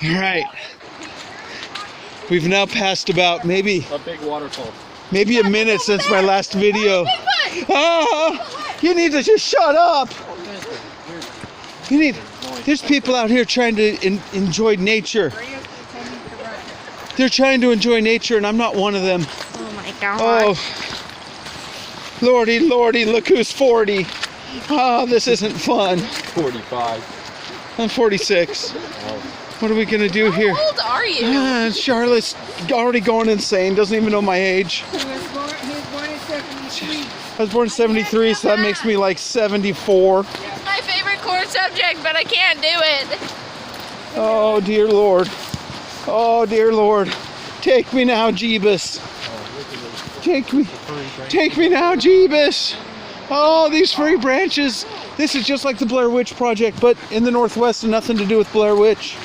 All right. We've now passed about maybe A big waterfall. maybe a minute since my last video. Ah, you need to just shut up. There's people out here trying to enjoy nature. They're trying to enjoy nature, and I'm not one of them. Oh my god. Oh, lordy, lordy, look who's 40. Oh, this isn't fun. 45. I'm 46. What are we gonna do here? How old are you? Charlotte's already going insane. Doesn't even know my age. He was born in 73. I was born in 73, so that makes me like 74. It's my favorite core subject, but I can't do it. Oh, dear Lord. Oh, dear Lord. Take me now, Jeebus. Take me now, Jeebus. Oh, these free branches. This is just like the Blair Witch Project, but in the Northwest and nothing to do with Blair Witch.